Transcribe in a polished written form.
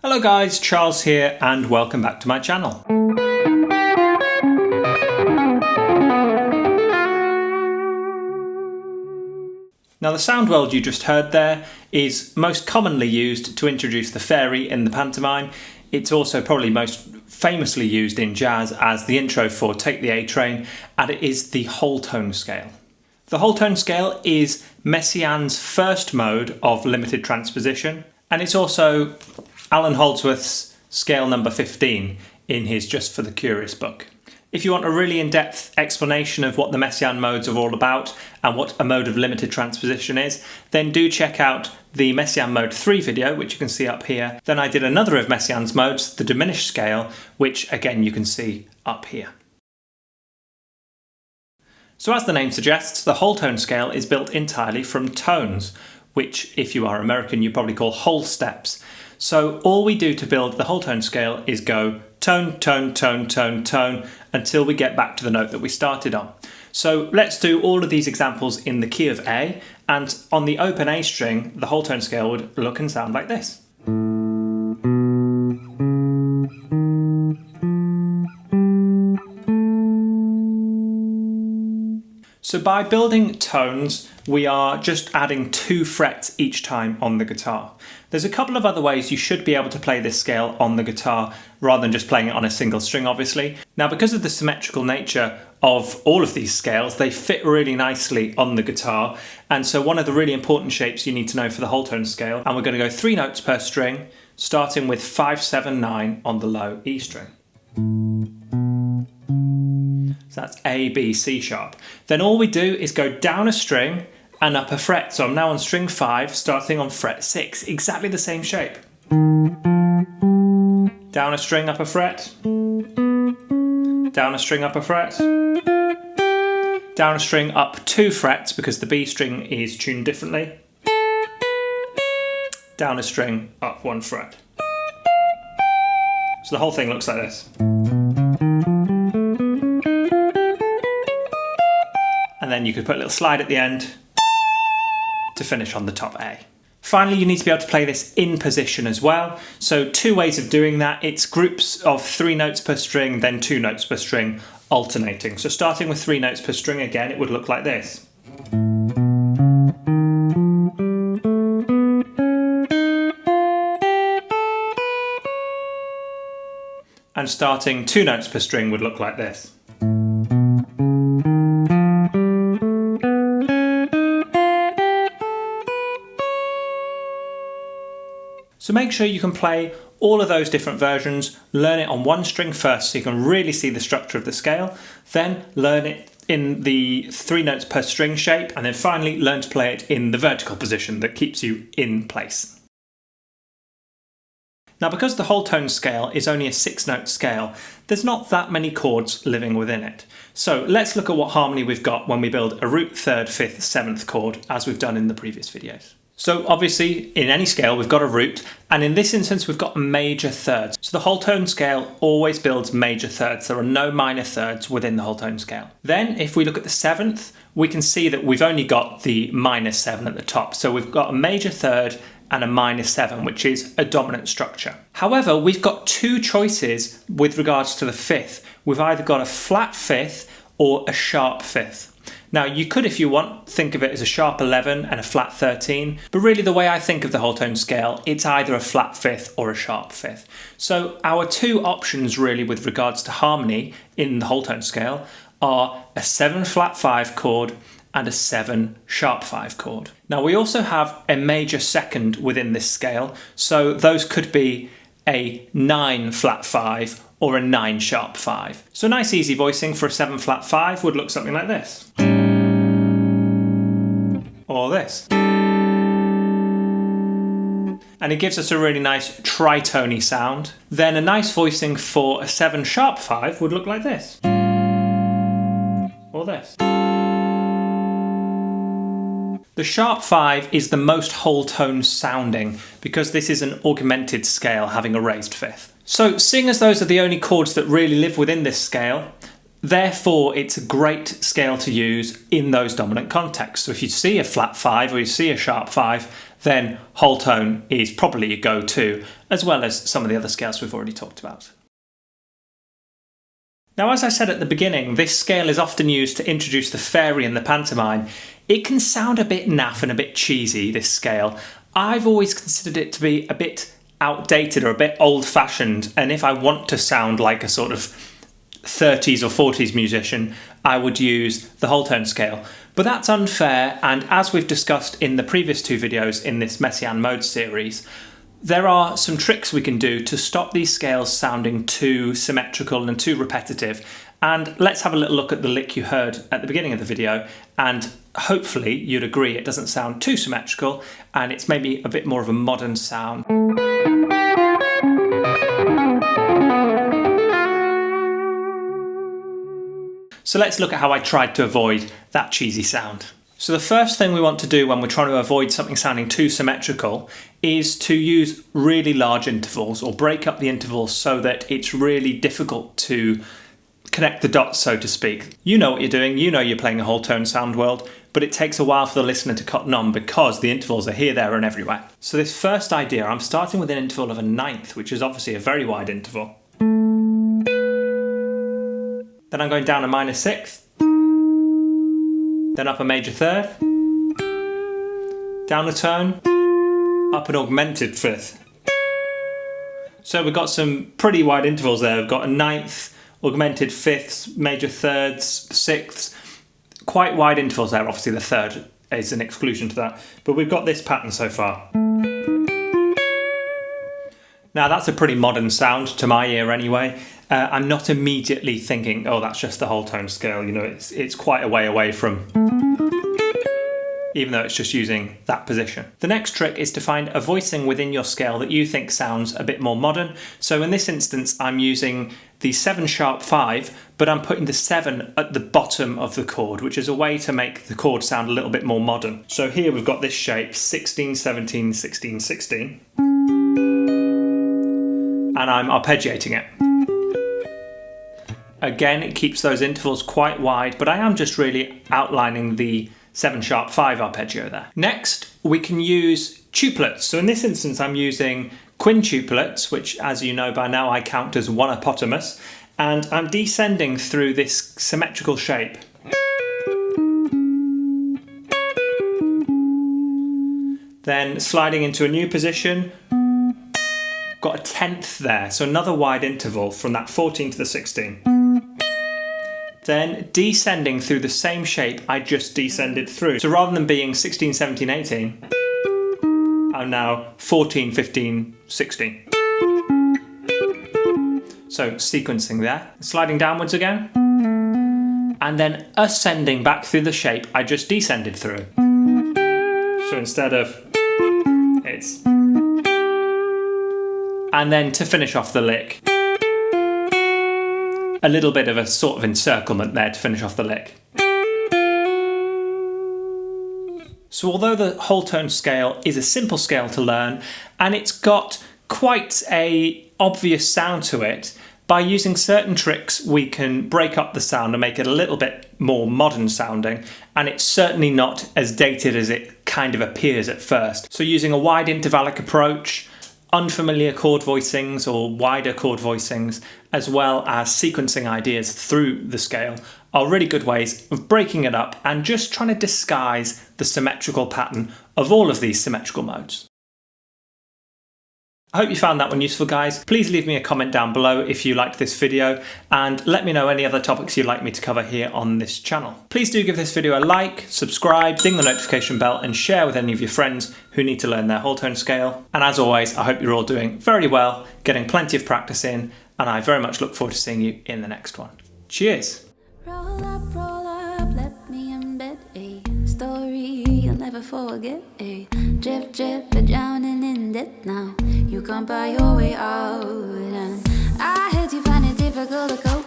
Hello guys, Charles here and welcome back to my channel. Now the sound world you just heard there is most commonly used to introduce the fairy in the pantomime. It's also probably most famously used in jazz as the intro for Take the A Train, and it is the wholetone scale. The wholetone scale is Messiaen's first mode of limited transposition, and it's also Allan Holdsworth's scale number 15 in his Just for the Curious book. If you want a really in-depth explanation of what the Messiaen modes are all about and what a mode of limited transposition is, then do check out the Messiaen mode 3 video, which you can see up here. Then I did another of Messiaen's modes, the diminished scale, which again you can see up here. So as the name suggests, the wholetone scale is built entirely from tones, which if you are American you probably call whole steps. So all we do to build the wholetone scale is go tone, tone, tone, tone, tone until we get back to the note that we started on. So let's do all of these examples in the key of A, and on the open A string the wholetone scale would look and sound like this. So by building tones, we are just adding 2 frets each time on the guitar. There's a couple of other ways you should be able to play this scale on the guitar rather than just playing it on a single string, obviously. Now, because of the symmetrical nature of all of these scales, they fit really nicely on the guitar. And so one of the really important shapes you need to know for the wholetone scale, and we're going to go 3 notes per string, starting with 5, 7, 9 on the low E string. So that's A, B, C sharp. Then all we do is go down a string and up a fret. So I'm now on string 5, starting on fret 6. Exactly the same shape. Down a string, up a fret. Down a string, up a fret. Down a string, up 2 frets because the B string is tuned differently. Down a string, up 1 fret. So the whole thing looks like this. And then you could put a little slide at the end to finish on the top A. Finally, you need to be able to play this in position as well. So 2 ways of doing that. It's groups of 3 notes per string, then 2 notes per string, alternating. So starting with 3 notes per string again, it would look like this. And starting 2 notes per string would look like this. So make sure you can play all of those different versions, learn it on 1 string first so you can really see the structure of the scale, then learn it in the 3 notes per string shape, and then finally learn to play it in the vertical position that keeps you in place. Now, because the wholetone scale is only a 6-note scale, there's not that many chords living within it. So let's look at what harmony we've got when we build a root 3rd, 5th, 7th chord, as we've done in the previous videos. So obviously, in any scale, we've got a root, and in this instance, we've got major thirds. So the wholetone scale always builds major thirds. There are no minor thirds within the wholetone scale. Then, if we look at the 7th, we can see that we've only got the minor 7 at the top. So we've got a major third and a minor 7, which is a dominant structure. However, we've got 2 choices with regards to the 5th. We've either got a flat 5th or a sharp 5th. Now, you could, if you want, think of it as a sharp 11 and a flat 13, but really the way I think of the wholetone scale, it's either a flat 5th or a sharp 5th. So our 2 options really with regards to harmony in the wholetone scale are a 7 flat 5 chord and a 7 sharp 5 chord. Now, we also have a major 2nd within this scale, so those could be a 9 flat 5 or a 9 sharp 5. So nice easy voicing for a 7 flat 5 would look something like this. Or this. And it gives us a really nice tritony sound. Then a nice voicing for a 7 sharp 5 would look like this. Or this. The sharp 5 is the most wholetone sounding because this is an augmented scale having a raised 5th. So seeing as those are the only chords that really live within this scale, therefore it's a great scale to use in those dominant contexts. So if you see a flat 5 or you see a sharp 5, then Wholetone is probably your go-to, as well as some of the other scales we've already talked about. Now, as I said at the beginning, this scale is often used to introduce the fairy and the pantomime. It can sound a bit naff and a bit cheesy, this scale. I've always considered it to be a bit outdated or a bit old-fashioned, and if I want to sound like a sort of 30s or 40s musician, I would use the Wholetone scale. But that's unfair, and as we've discussed in the previous two videos in this Messiaen mode series, there are some tricks we can do to stop these scales sounding too symmetrical and too repetitive. And let's have a little look at the lick you heard at the beginning of the video, and hopefully you'd agree it doesn't sound too symmetrical and it's maybe a bit more of a modern sound. So let's look at how I tried to avoid that cheesy sound. So the first thing we want to do when we're trying to avoid something sounding too symmetrical is to use really large intervals, or break up the intervals so that it's really difficult to connect the dots, so to speak. You know what you're doing, you know you're playing a Wholetone sound world, but it takes a while for the listener to cotton on because the intervals are here, there and everywhere. So this first idea, I'm starting with an interval of a ninth, which is obviously a very wide interval. Then I'm going down a minor sixth, then up a major third, down a tone, up an augmented fifth. So we've got some pretty wide intervals there. We've got a ninth, augmented fifths, major thirds, sixths, quite wide intervals there. Obviously the third is an exclusion to that, but we've got this pattern so far. Now that's a pretty modern sound to my ear anyway. I'm not immediately thinking, oh, that's just the Wholetone scale. You know, it's quite a way away from, even though it's just using that position. The next trick is to find a voicing within your scale that you think sounds a bit more modern. So in this instance, I'm using the 7♯5, but I'm putting the 7 at the bottom of the chord, which is a way to make the chord sound a little bit more modern. So here we've got this shape, 16, 17, 16, 16. And I'm arpeggiating it. Again, it keeps those intervals quite wide, but I am just really outlining the 7♯5 arpeggio there. Next, we can use tuplets. So in this instance, I'm using quintuplets, which, as you know by now, I count as one epotamus, and I'm descending through this symmetrical shape. Then sliding into a new position, got a tenth there, so another wide interval from that 14 to the 16. Then descending through the same shape I just descended through. So rather than being 16, 17, 18, I'm now 14, 15, 16. So sequencing there, sliding downwards again, and then ascending back through the shape I just descended through. So instead of, it's... And then to finish off the lick, a little bit of a sort of encirclement there to finish off the lick. So although the Wholetone scale is a simple scale to learn, and it's got quite an obvious sound to it, by using certain tricks we can break up the sound and make it a little bit more modern sounding, and it's certainly not as dated as it kind of appears at first. So using a wide intervallic approach, unfamiliar chord voicings or wider chord voicings, as well as sequencing ideas through the scale, are really good ways of breaking it up and just trying to disguise the symmetrical pattern of all of these symmetrical modes. I hope you found that one useful, guys. Please leave me a comment down below if you liked this video, and let me know any other topics you'd like me to cover here on this channel. Please do give this video a like, subscribe, ding the notification bell, and share with any of your friends who need to learn their Wholetone scale. And as always, I hope you're all doing very well, getting plenty of practice in, and I very much look forward to seeing you in the next one. Cheers! Roll up, let me embed a story you'll never forget. A drip, drip, you're drowning in debt now. You can't buy your way out, and I heard you find it difficult to cope.